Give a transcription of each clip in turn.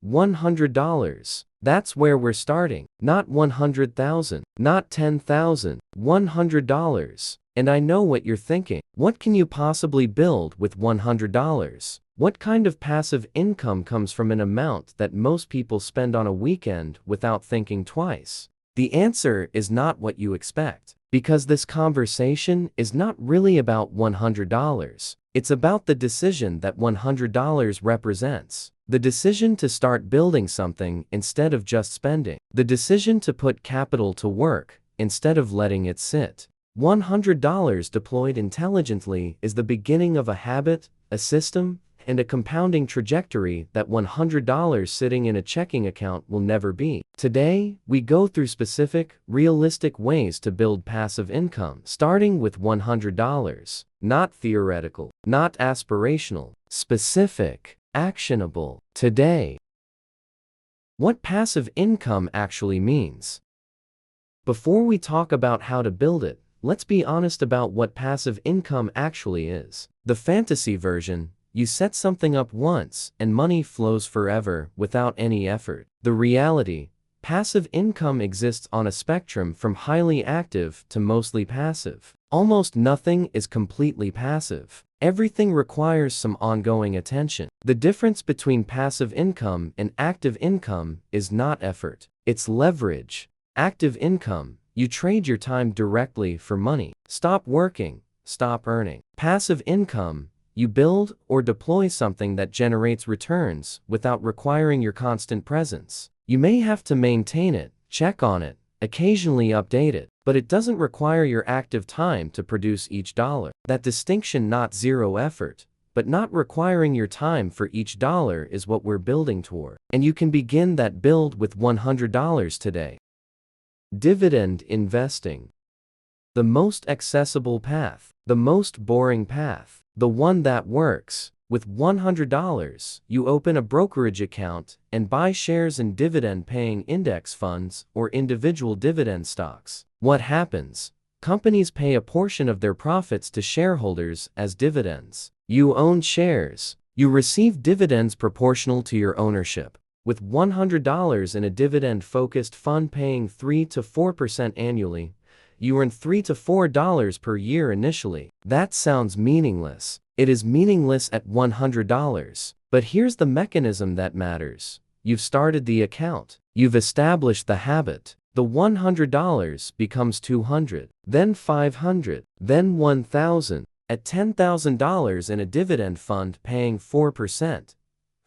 $100. That's where we're starting. Not 100,000, not 10,000, $100. And I know what you're thinking. What can you possibly build with $100? What kind of passive income comes from an amount that most people spend on a weekend without thinking twice? The answer is not what you expect, because this conversation is not really about $100. It's about the decision that $100 represents. The decision to start building something instead of just spending. The decision to put capital to work instead of letting it sit. $100 deployed intelligently is the beginning of a habit, a system, and a compounding trajectory that $100 sitting in a checking account will never be. Today, we go through specific, realistic ways to build passive income, starting with $100. Not theoretical, not aspirational, specific, actionable. Today. What passive income actually means. Before we talk about how to build it, let's be honest about what passive income actually is. The fantasy version: you set something up once and money flows forever without any effort. The reality: passive income exists on a spectrum from highly active to mostly passive. Almost nothing is completely passive. Everything requires some ongoing attention. The difference between passive income and active income is not effort, it's leverage. Active income: you trade your time directly for money. Stop working, stop earning. Passive income: you build or deploy something that generates returns without requiring your constant presence. You may have to maintain it, check on it, occasionally update it, but it doesn't require your active time to produce each dollar. That distinction, not zero effort, but not requiring your time for each dollar, is what we're building toward. And you can begin that build with $100 today. Dividend investing. The most accessible path, the most boring path, the one that works. With $100, you open a brokerage account and buy shares in dividend-paying index funds or individual dividend stocks. What happens? Companies pay a portion of their profits to shareholders as dividends. You own shares. You receive dividends proportional to your ownership. With $100 in a dividend-focused fund paying 3 to 4% annually, you earn $3 to $4 per year initially. That sounds meaningless. It is meaningless at $100. But here's the mechanism that matters. You've started the account. You've established the habit. The $100 becomes $200, then $500, then $1,000. At $10,000 in a dividend fund paying 4%,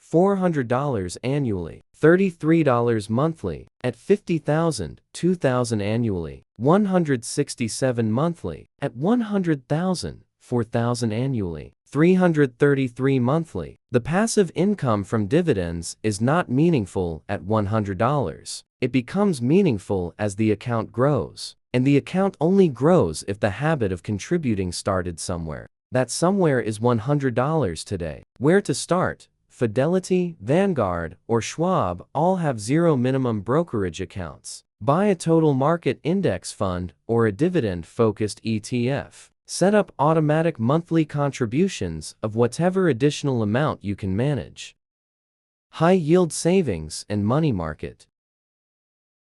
$400 annually, $33 monthly. At $50,000, $2,000 annually, $167 monthly. At $100,000, $4,000 annually, $333 monthly. The passive income from dividends is not meaningful at $100. It becomes meaningful as the account grows. And the account only grows if the habit of contributing started somewhere. That somewhere is $100 today. Where to start? Fidelity, Vanguard, or Schwab all have zero minimum brokerage accounts. Buy a total market index fund or a dividend-focused ETF. Set up automatic monthly contributions of whatever additional amount you can manage. High-yield savings and money market.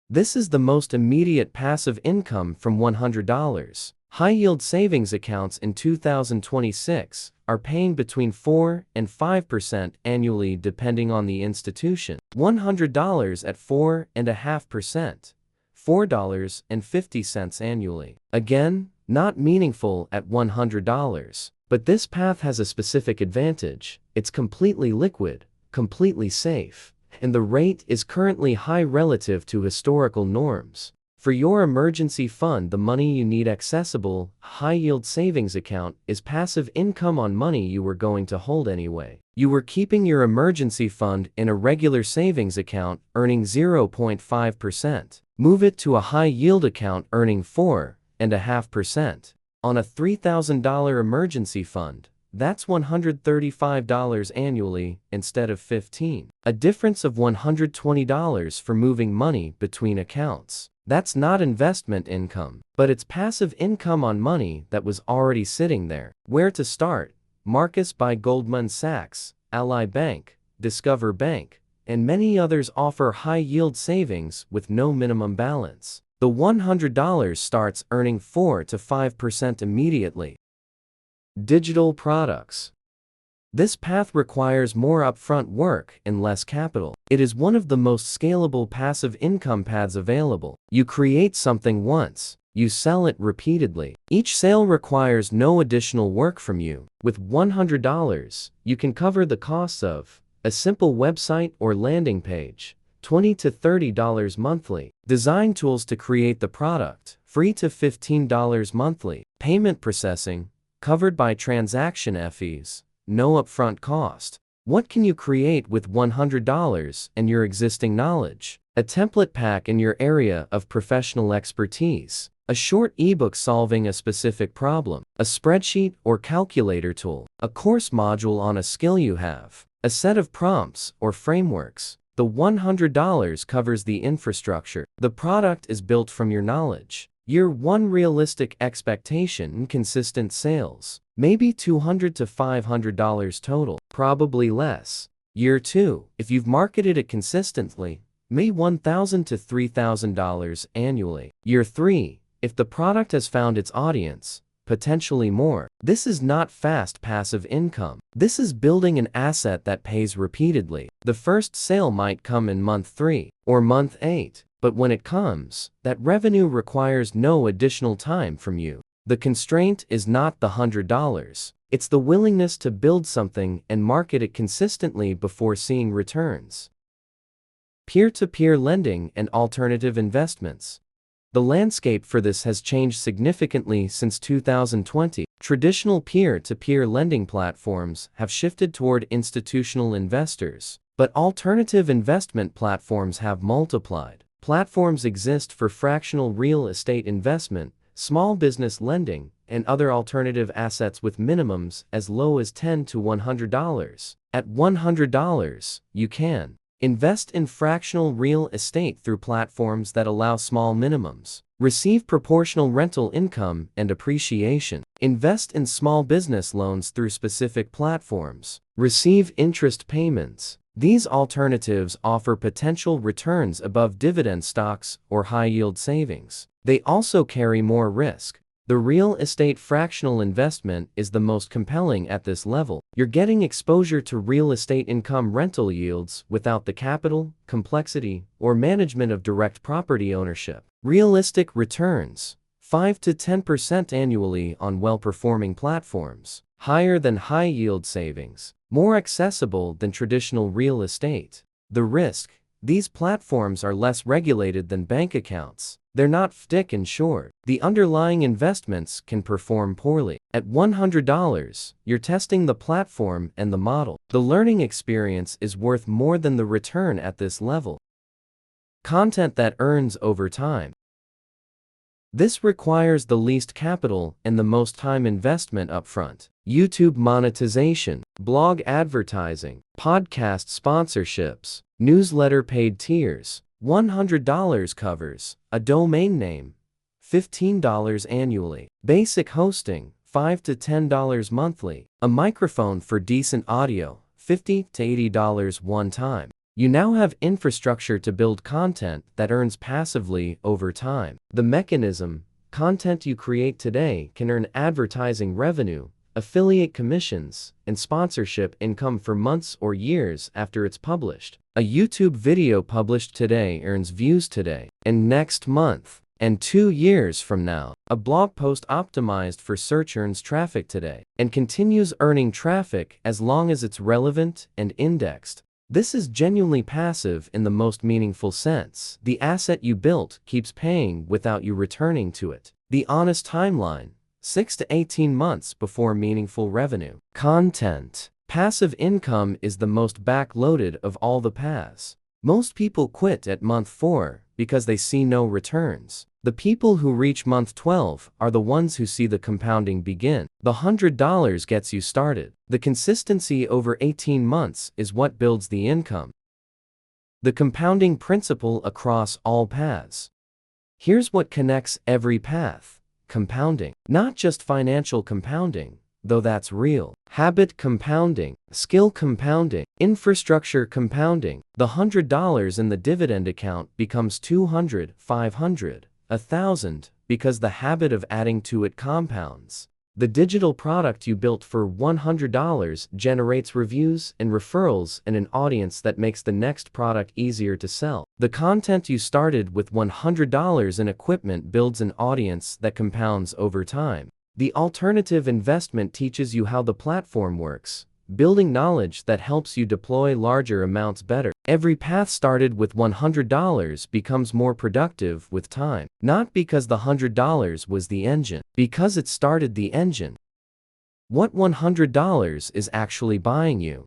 This is the most immediate passive income from $100. High-yield savings accounts in 2026 are paying between 4 and 5% annually depending on the institution. $100 at 4.5%, $4.50 annually. Again, not meaningful at $100. But this path has a specific advantage. It's completely liquid, completely safe, and the rate is currently high relative to historical norms. For your emergency fund, the money you need accessible, high-yield savings account is passive income on money you were going to hold anyway. You were keeping your emergency fund in a regular savings account earning 0.5%. Move it to a high-yield account earning 4.5%. On a $3,000 emergency fund, that's $135 annually instead of $15. A difference of $120 for moving money between accounts. That's not investment income, but it's passive income on money that was already sitting there. Where to start? Marcus by Goldman Sachs, Ally Bank, Discover Bank, and many others offer high-yield savings with no minimum balance. The $100 starts earning 4 to 5% immediately. Digital products. This path requires more upfront work and less capital. It is one of the most scalable passive income paths available. You create something once, you sell it repeatedly. Each sale requires no additional work from you. With $100, you can cover the costs of a simple website or landing page, $20 to $30 monthly, design tools to create the product, free to $15 monthly, payment processing, covered by transaction fees, no upfront cost. What can you create with $100 and your existing knowledge? A template pack in your area of professional expertise, a short ebook solving a specific problem, a spreadsheet or calculator tool, a course module on a skill you have, a set of prompts or frameworks. The $100 covers the infrastructure. The product is built from your knowledge. Year 1 realistic expectation: consistent sales, maybe $200 to $500 total, probably less. Year 2, if you've marketed it consistently, may $1,000 to $3,000 annually. Year 3, if the product has found its audience, potentially more. This is not fast passive income. This is building an asset that pays repeatedly. The first sale might come in month 3 or month 8. But when it comes, that revenue requires no additional time from you. The constraint is not the $100. It's the willingness to build something and market it consistently before seeing returns. Peer-to-peer lending and alternative investments. The landscape for this has changed significantly since 2020. Traditional peer-to-peer lending platforms have shifted toward institutional investors, but alternative investment platforms have multiplied. Platforms exist for fractional real estate investment, small business lending, and other alternative assets with minimums as low as $10 to $100. At $100, you can invest in fractional real estate through platforms that allow small minimums, receive proportional rental income and appreciation, invest in small business loans through specific platforms, receive interest payments. These alternatives offer potential returns above dividend stocks or high-yield savings. They also carry more risk. The real estate fractional investment is the most compelling at this level. You're getting exposure to real estate income rental yields without the capital, complexity, or management of direct property ownership. Realistic returns: 5 to 10% annually on well-performing platforms, higher than high-yield savings, more accessible than traditional real estate. The risk: these platforms are less regulated than bank accounts. They're not thick and short. The underlying investments can perform poorly. At $100, you're testing the platform and the model. The learning experience is worth more than the return at this level. Content that earns over time. This requires the least capital and the most time investment upfront. YouTube monetization, blog advertising, podcast sponsorships, newsletter paid tiers. $100 covers a domain name, $15 annually, basic hosting, $5 to $10 monthly, a microphone for decent audio, $50 to $80 one time. You now have infrastructure to build content that earns passively over time. The mechanism: content you create today can earn advertising revenue, affiliate commissions, and sponsorship income for months or years after it's published. A YouTube video published today earns views today, and next month, and 2 years from now. A blog post optimized for search earns traffic today, and continues earning traffic as long as it's relevant and indexed. This is genuinely passive in the most meaningful sense. The asset you built keeps paying without you returning to it. The honest timeline: 6 to 18 months before meaningful revenue. Content. Passive income is the most back-loaded of all the paths. Most people quit at month 4 because they see no returns. The people who reach month 12 are the ones who see the compounding begin. The $100 gets you started. The consistency over 18 months is what builds the income. The compounding principle across all paths. Here's what connects every path: compounding. Not just financial compounding, though that's real. Habit compounding, skill compounding, infrastructure compounding. The $100 in the dividend account becomes 200, 500, 1,000 because the habit of adding to it compounds. The digital product you built for $100 generates reviews and referrals and an audience that makes the next product easier to sell. The content you started with $100 in equipment builds an audience that compounds over time. The alternative investment teaches you how the platform works, building knowledge that helps you deploy larger amounts better. Every path started with $100 becomes more productive with time. Not because the $100 was the engine, because it started the engine. What $100 is actually buying you?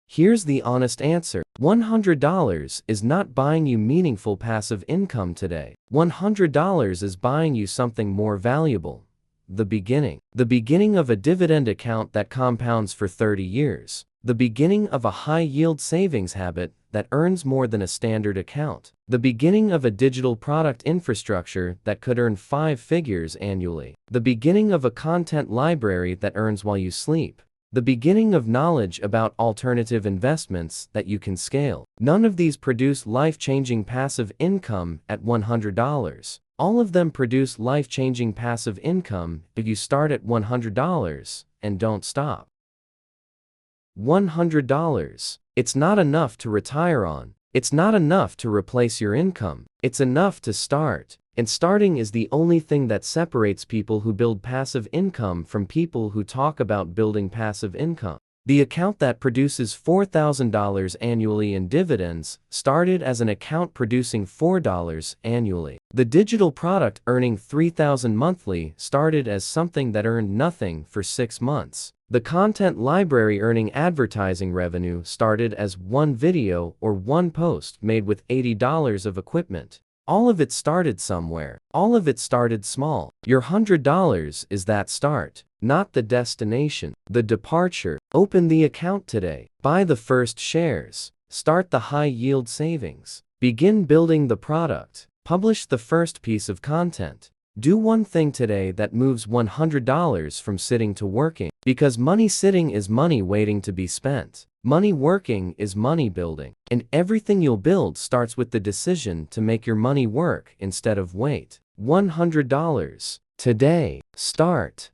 Here's the honest answer. $100 is not buying you meaningful passive income today. $100 is buying you something more valuable. The beginning. The beginning of a dividend account that compounds for 30 years. The beginning of a high-yield savings habit that earns more than a standard account. The beginning of a digital product infrastructure that could earn 5 figures annually. The beginning of a content library that earns while you sleep. The beginning of knowledge about alternative investments that you can scale. None of these produce life-changing passive income at $100. All of them produce life-changing passive income if you start at $100 and don't stop. $100. It's not enough to retire on. It's not enough to replace your income. It's enough to start. And starting is the only thing that separates people who build passive income from people who talk about building passive income. The account that produces $4,000 annually in dividends started as an account producing $4 annually. The digital product earning $3,000 monthly started as something that earned nothing for 6 months. The content library earning advertising revenue started as one video or one post made with $80 of equipment. All of it started somewhere. All of it started small. Your $100 is that start, not the destination, the departure. Open the account today. Buy the first shares. Start the high-yield savings. Begin building the product. Publish the first piece of content. Do one thing today that moves $100 from sitting to working. Because money sitting is money waiting to be spent. Money working is money building. And everything you'll build starts with the decision to make your money work instead of wait. $100. Today. Start.